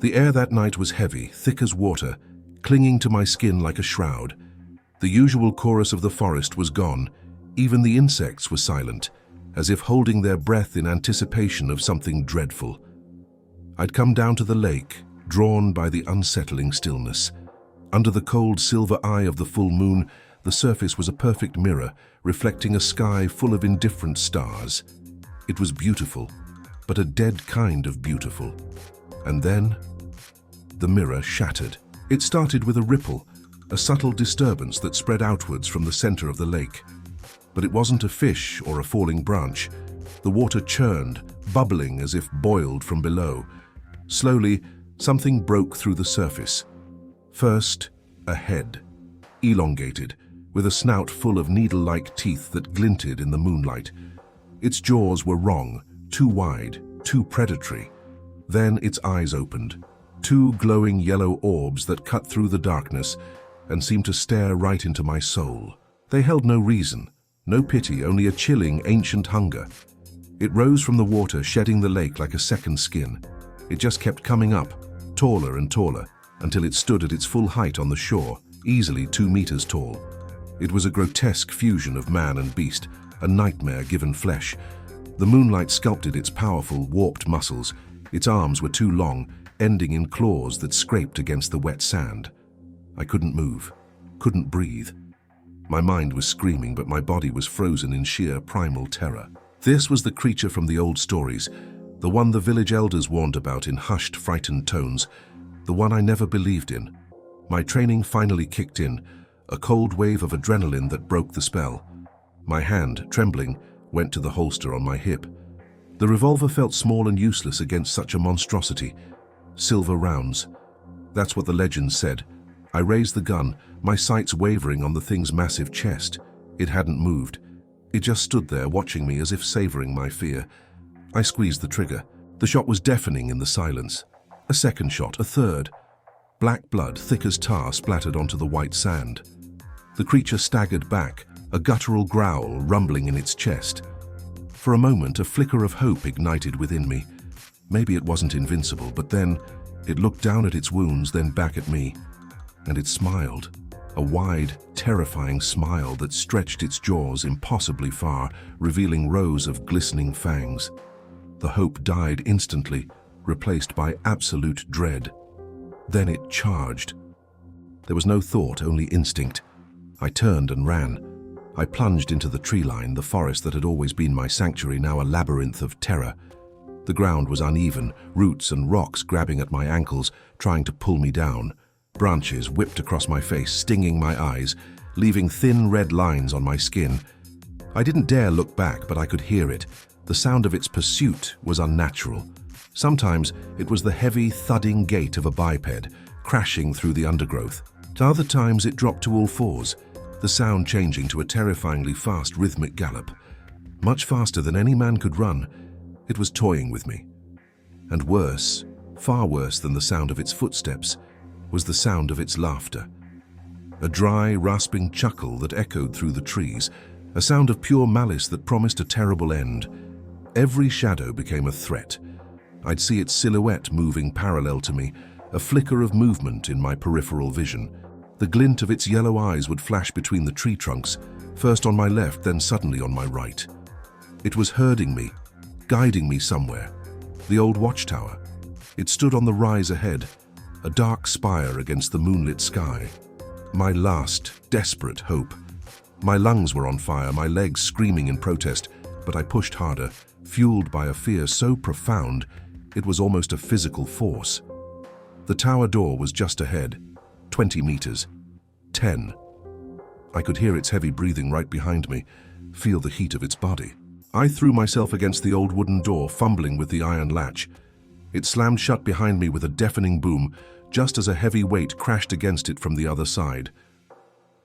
The air that night was heavy, thick as water, clinging to my skin like a shroud. The usual chorus of the forest was gone. Even the insects were silent, as if holding their breath in anticipation of something dreadful. I'd come down to the lake, drawn by the unsettling stillness. Under the cold silver eye of the full moon, the surface was a perfect mirror, reflecting a sky full of indifferent stars. It was beautiful, but a dead kind of beautiful. And then, the mirror shattered. It started with a ripple, a subtle disturbance that spread outwards from the center of the lake. But it wasn't a fish or a falling branch. The water churned, bubbling as if boiled from below. Slowly, something broke through the surface. First, a head, elongated, with a snout full of needle-like teeth that glinted in the moonlight. Its jaws were wrong, too wide, too predatory. Then its eyes opened, two glowing yellow orbs that cut through the darkness and seemed to stare right into my soul. They held no reason, no pity, only a chilling, ancient hunger. It rose from the water, shedding the lake like a second skin. It just kept coming up, taller and taller, until it stood at its full height on the shore, easily 2 meters tall. It was a grotesque fusion of man and beast, a nightmare given flesh. The moonlight sculpted its powerful, warped muscles. Its arms were too long, ending in claws that scraped against the wet sand. I couldn't move, couldn't breathe. My mind was screaming, but my body was frozen in sheer primal terror. This was the creature from the old stories, the one the village elders warned about in hushed, frightened tones, the one I never believed in. My training finally kicked in, a cold wave of adrenaline that broke the spell. My hand, trembling, went to the holster on my hip. The revolver felt small and useless against such a monstrosity. Silver rounds. That's what the legend said. I raised the gun, my sights wavering on the thing's massive chest. It hadn't moved. It just stood there watching me as if savoring my fear. I squeezed the trigger. The shot was deafening in the silence. A second shot, a third. Black blood, thick as tar, splattered onto the white sand. The creature staggered back, a guttural growl rumbling in its chest. For a moment, a flicker of hope ignited within me. Maybe it wasn't invincible, but then it looked down at its wounds, then back at me. And it smiled, a wide, terrifying smile that stretched its jaws impossibly far, revealing rows of glistening fangs. The hope died instantly, replaced by absolute dread. Then it charged. There was no thought, only instinct. I turned and ran. I plunged into the tree line, the forest that had always been my sanctuary, now a labyrinth of terror. The ground was uneven, roots and rocks grabbing at my ankles, trying to pull me down. Branches whipped across my face, stinging my eyes, leaving thin red lines on my skin. I didn't dare look back, but I could hear it. The sound of its pursuit was unnatural. Sometimes it was the heavy, thudding gait of a biped, crashing through the undergrowth. At other times it dropped to all fours, the sound changing to a terrifyingly fast, rhythmic gallop. Much faster than any man could run, it was toying with me. And worse, far worse than the sound of its footsteps, was the sound of its laughter. A dry, rasping chuckle that echoed through the trees, a sound of pure malice that promised a terrible end. Every shadow became a threat. I'd see its silhouette moving parallel to me, a flicker of movement in my peripheral vision. The glint of its yellow eyes would flash between the tree trunks, first on my left, then suddenly on my right. It was herding me, guiding me somewhere. The old watchtower. It stood on the rise ahead, a dark spire against the moonlit sky. My last, desperate hope. My lungs were on fire, my legs screaming in protest, but I pushed harder, fueled by a fear so profound it was almost a physical force. The tower door was just ahead, 20 meters, 10. I could hear its heavy breathing right behind me, feel the heat of its body. I threw myself against the old wooden door, fumbling with the iron latch. It slammed shut behind me with a deafening boom, just as a heavy weight crashed against it from the other side.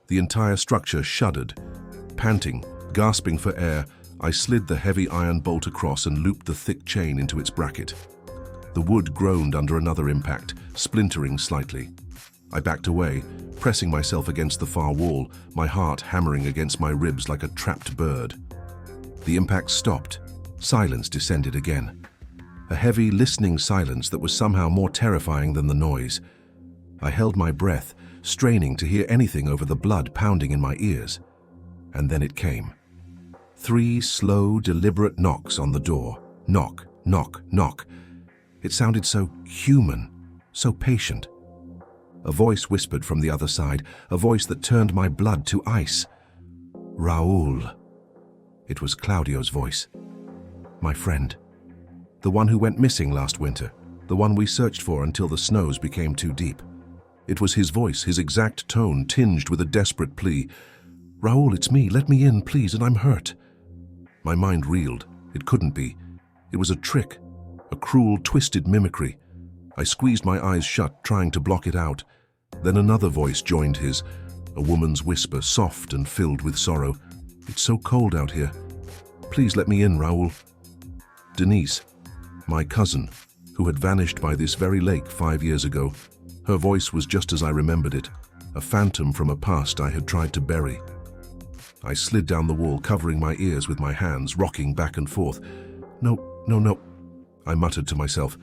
The entire structure shuddered. Panting, gasping for air, I slid the heavy iron bolt across and looped the thick chain into its bracket. The wood groaned under another impact, splintering slightly. I backed away, pressing myself against the far wall, my heart hammering against my ribs like a trapped bird. The impact stopped. Silence descended again. a heavy, listening silence that was somehow more terrifying than the noise. I held my breath, straining to hear anything over the blood pounding in my ears. And then it came. 3 slow, deliberate knocks on the door. Knock, knock, knock. It sounded so human, so patient. A voice whispered from the other side, a voice that turned my blood to ice. Raoul. It was Claudio's voice. My friend. The one who went missing last winter. The one we searched for until the snows became too deep. It was his voice, his exact tone, tinged with a desperate plea. Raoul, it's me. Let me in, please, and I'm hurt. My mind reeled. It couldn't be. It was a trick, a cruel, twisted mimicry. I squeezed my eyes shut, trying to block it out. Then another voice joined his, a woman's whisper, soft and filled with sorrow. It's so cold out here. Please let me in, Raoul. Denise, my cousin, who had vanished by this very lake 5 years ago. Her voice was just as I remembered it, a phantom from a past I had tried to bury. I slid down the wall, covering my ears with my hands, rocking back and forth. No, no, no, I muttered to myself.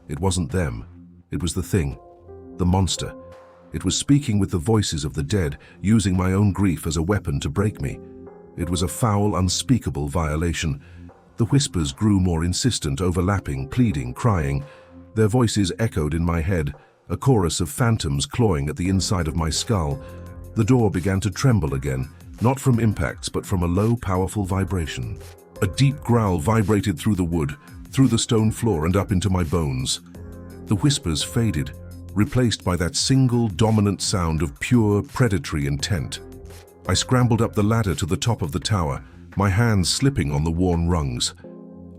It wasn't them. It was the thing, the monster. It was speaking with the voices of the dead, using my own grief as a weapon to break me. It was a foul, unspeakable violation. The whispers grew more insistent, overlapping, pleading, crying. Their voices echoed in my head, a chorus of phantoms clawing at the inside of my skull. The door began to tremble again, not from impacts, but from a low, powerful vibration. A deep growl vibrated through the wood, through the stone floor and up into my bones. The whispers faded, replaced by that single, dominant sound of pure, predatory intent. I scrambled up the ladder to the top of the tower, my hands slipping on the worn rungs.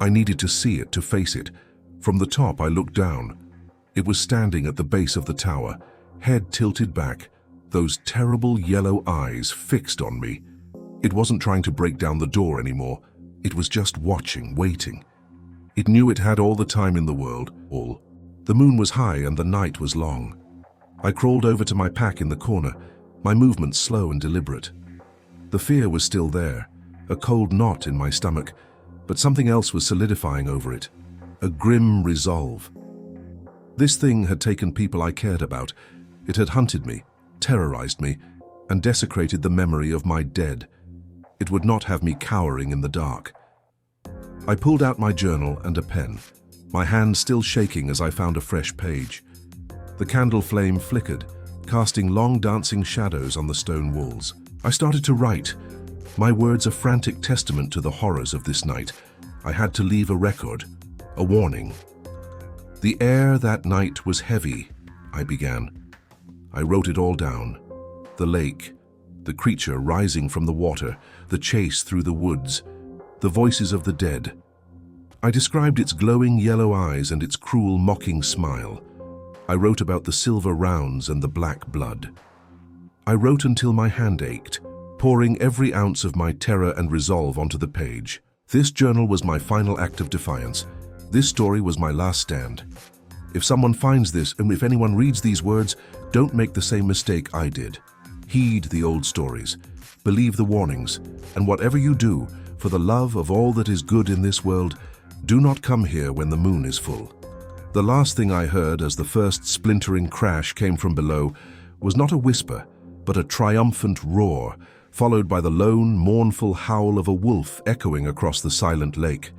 I needed to see it, to face it. From the top, I looked down. It was standing at the base of the tower, head tilted back, those terrible yellow eyes fixed on me. It wasn't trying to break down the door anymore. It was just watching, waiting. It knew it had all the time in the world, all. The moon was high and the night was long. I crawled over to my pack in the corner, my movements slow and deliberate. The fear was still there, a cold knot in my stomach, but something else was solidifying over it, a grim resolve. This thing had taken people I cared about. It had hunted me, terrorized me, and desecrated the memory of my dead. It would not have me cowering in the dark. I pulled out my journal and a pen, my hand still shaking as I found a fresh page. The candle flame flickered, casting long dancing shadows on the stone walls. I started to write, my words a frantic testament to the horrors of this night. I had to leave a record, a warning. The air that night was heavy, I began. I wrote it all down. The lake, the creature rising from the water, the chase through the woods, the voices of the dead. I described its glowing yellow eyes and its cruel, mocking smile. I wrote about the silver rounds and the black blood. I wrote until my hand ached, pouring every ounce of my terror and resolve onto the page. This journal was my final act of defiance. This story was my last stand. If someone finds this, and if anyone reads these words, don't make the same mistake I did. Heed the old stories, believe the warnings, and whatever you do, for the love of all that is good in this world, do not come here when the moon is full. The last thing I heard as the first splintering crash came from below was not a whisper, but a triumphant roar, followed by the lone, mournful howl of a wolf echoing across the silent lake.